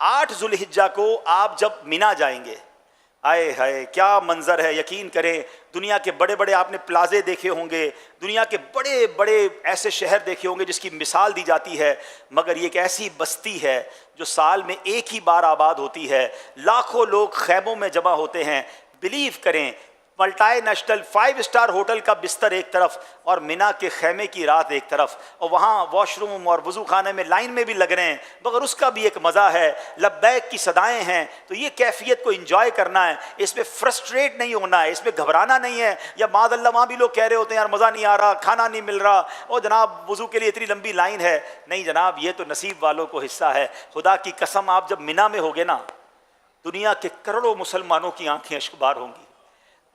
8 ذوالحجہ کو آپ جب مینا جائیں گے، آئے ہائے کیا منظر ہے، یقین کریں دنیا کے بڑے بڑے آپ نے پلازے دیکھے ہوں گے، دنیا کے بڑے بڑے ایسے شہر دیکھے ہوں گے جس کی مثال دی جاتی ہے، مگر یہ ایک ایسی بستی ہے جو سال میں ایک ہی بار آباد ہوتی ہے، لاکھوں لوگ خیموں میں جمع ہوتے ہیں۔ بلیو کریں، ملٹائی نیشنل 5 اسٹار ہوٹل کا بستر ایک طرف اور مینا کے خیمے کی رات ایک طرف، اور وہاں واش روم اور وضو خانے میں لائن میں بھی لگ رہے ہیں، مگر اس کا بھی ایک مزہ ہے، لبیک کی صدائیں ہیں۔ تو یہ کیفیت کو انجوائے کرنا ہے، اس میں فرسٹریٹ نہیں ہونا ہے، اس میں گھبرانا نہیں ہے، یا معاذ اللہ وہاں بھی لوگ کہہ رہے ہوتے ہیں یار مزہ نہیں آ رہا، کھانا نہیں مل رہا، اور جناب وضو کے لیے اتنی لمبی لائن ہے۔ نہیں جناب، یہ تو نصیب والوں کو حصہ ہے۔ خدا کی قسم، آپ جب مینا میں ہوگے نا، دنیا کے کروڑوں مسلمانوں کی آنکھیں اشکبار ہوں گی،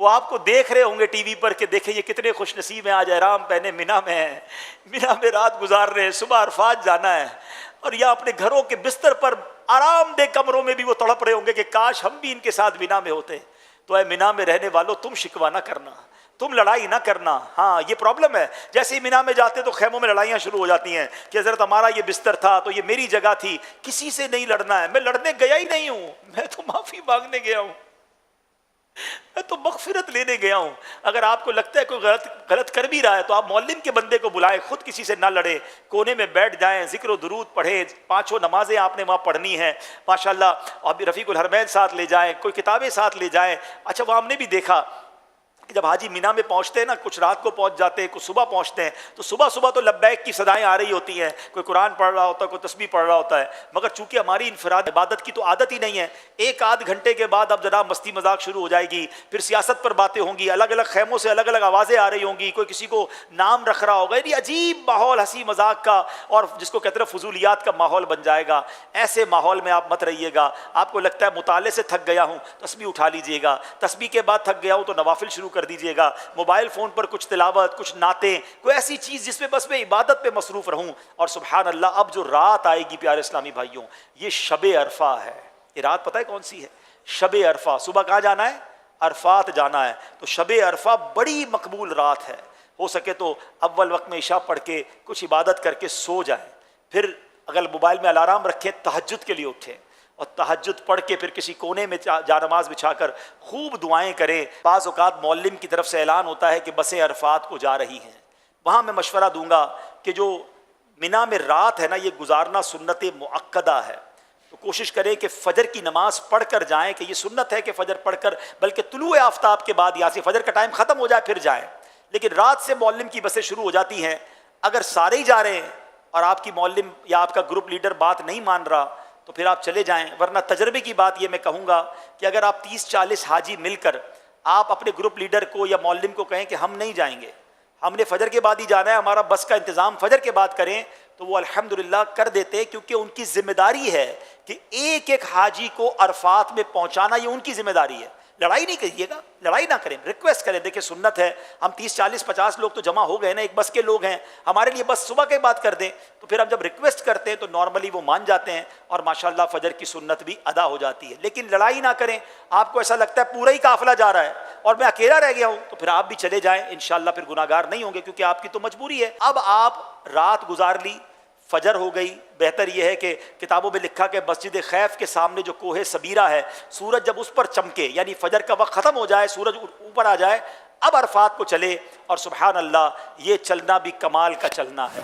وہ آپ کو دیکھ رہے ہوں گے ٹی وی پر کہ دیکھیں یہ کتنے خوش نصیب ہیں، آج احرام پہنے مینا میں ہیں، مینا میں رات گزار رہے ہیں، صبح عرفات جانا ہے، اور یا اپنے گھروں کے بستر پر آرام دہ کمروں میں بھی وہ تڑپ رہے ہوں گے کہ کاش ہم بھی ان کے ساتھ مینا میں ہوتے۔ تو اے مینا میں رہنے والوں، تم شکوہ نہ کرنا، تم لڑائی نہ کرنا۔ ہاں یہ پرابلم ہے، جیسے ہی مینا میں جاتے تو خیموں میں لڑائیاں شروع ہو جاتی ہیں کہ حضرت ہمارا یہ بستر تھا تو یہ میری جگہ تھی، کسی سے نہیں لڑنا ہے، میں لڑنے گیا ہی نہیں ہوں، میں تو معافی مانگنے گیا ہوں، میں تو مغفرت لینے گیا ہوں۔ اگر آپ کو لگتا ہے کوئی غلط کر بھی رہا ہے تو آپ معلم کے بندے کو بلائیں، خود کسی سے نہ لڑیں، کونے میں بیٹھ جائیں، ذکر و درود پڑھیں، 5 نمازیں آپ نے وہاں پڑھنی ہیں ماشاءاللہ، اور رفیق الحرمین ساتھ لے جائیں، کوئی کتابیں ساتھ لے جائیں۔ اچھا وہ ہم نے بھی دیکھا کہ جب حاجی مینا میں پہنچتے ہیں نا، کچھ رات کو پہنچ جاتے ہیں، کچھ صبح پہنچتے ہیں، تو صبح صبح تو لبیک کی صدائیں آ رہی ہوتی ہیں، کوئی قرآن پڑھ رہا ہوتا ہے، کوئی تسبیح پڑھ رہا ہوتا ہے، مگر چونکہ ہماری انفراد عبادت کی تو عادت ہی نہیں ہے، 1 آدھ گھنٹے کے بعد اب جناب مستی مذاق شروع ہو جائے گی، پھر سیاست پر باتیں ہوں گی، الگ الگ خیموں سے الگ الگ آوازیں آ رہی ہوں گی، کوئی کسی کو نام رکھ رہا ہوگا، یہ عجیب ماحول ہنسی مذاق کا، اور جس کو کہتے ہیں فضولیات کا ماحول بن جائے گا۔ ایسے ماحول میں آپ مت رہیے گا۔ آپ کو لگتا ہے مطالعے سے تھک گیا ہوں، تسبیح اٹھا لیجئے گا، تسبیح کے بعد تھک گیا ہوں تو نوافل شروع کر دیجئے گا، موبائل فون پر کچھ تلاوت، کچھ نعتیں، کوئی ایسی چیز جس میں بس میں عبادت پہ مصروف رہوں۔ اور سبحان اللہ، اب جو رات آئے گی پیارے اسلامی بھائیوں، یہ شب عرفہ ہے۔ یہ رات پتہ ہے کون سی ہے؟ شب عرفہ۔ صبح کہاں جانا ہے؟ عرفات جانا ہے۔ تو شب عرفہ بڑی مقبول رات ہے، ہو سکے تو اول وقت میں عشاء پڑھ کے کچھ عبادت کر کے سو جائیں، پھر اگر موبائل میں الارم رکھیں تہجد کے لیے اٹھیں، اور تہجد پڑھ کے پھر کسی کونے میں جا نماز بچھا کر خوب دعائیں کریں۔ بعض اوقات معلم کی طرف سے اعلان ہوتا ہے کہ بسیں عرفات کو جا رہی ہیں، وہاں میں مشورہ دوں گا کہ جو مینا میں رات ہے نا، یہ گزارنا سنت مؤکدہ ہے، تو کوشش کریں کہ فجر کی نماز پڑھ کر جائیں، کہ یہ سنت ہے کہ فجر پڑھ کر، بلکہ طلوع آفتاب کے بعد، یا سے فجر کا ٹائم ختم ہو جائے پھر جائیں، لیکن رات سے معلم کی بسیں شروع ہو جاتی ہیں۔ اگر سارے ہی جا رہے ہیں اور آپ کی معلم یا آپ کا گروپ لیڈر بات نہیں مان رہا تو پھر آپ چلے جائیں، ورنہ تجربے کی بات یہ میں کہوں گا کہ اگر آپ 30-40 حاجی مل کر آپ اپنے گروپ لیڈر کو یا معلم کو کہیں کہ ہم نہیں جائیں گے، ہم نے فجر کے بعد ہی جانا ہے، ہمارا بس کا انتظام فجر کے بعد کریں، تو وہ الحمدللہ کر دیتے، کیونکہ ان کی ذمہ داری ہے کہ ایک ایک حاجی کو عرفات میں پہنچانا، یہ ان کی ذمہ داری ہے۔ لڑائی نہیں کریے گا، لڑائی نہ کریں، ریکویسٹ کریں، دیکھیں سنت ہے، ہم 30-40-50 لوگ تو جمع ہو گئے نا، ایک بس کے لوگ ہیں، ہمارے لیے بس صبح کے بعد کر دیں، تو پھر ہم جب ریکویسٹ کرتے ہیں تو نارملی وہ مان جاتے ہیں، اور ماشاءاللہ فجر کی سنت بھی ادا ہو جاتی ہے۔ لیکن لڑائی نہ کریں، آپ کو ایسا لگتا ہے پورا ہی قافلہ جا رہا ہے اور میں اکیلا رہ گیا ہوں، تو پھر آپ بھی چلے جائیں، انشاءاللہ پھر گناہگار نہیں ہوں گے، کیونکہ آپ کی تو مجبوری ہے۔ اب آپ رات گزار لی، فجر ہو گئی، بہتر یہ ہے کہ کتابوں میں لکھا کہ مسجد خیف کے سامنے جو کوہ سبیرہ ہے، سورج جب اس پر چمکے، یعنی فجر کا وقت ختم ہو جائے، سورج اوپر آ جائے، اب عرفات کو چلے، اور سبحان اللہ یہ چلنا بھی کمال کا چلنا ہے۔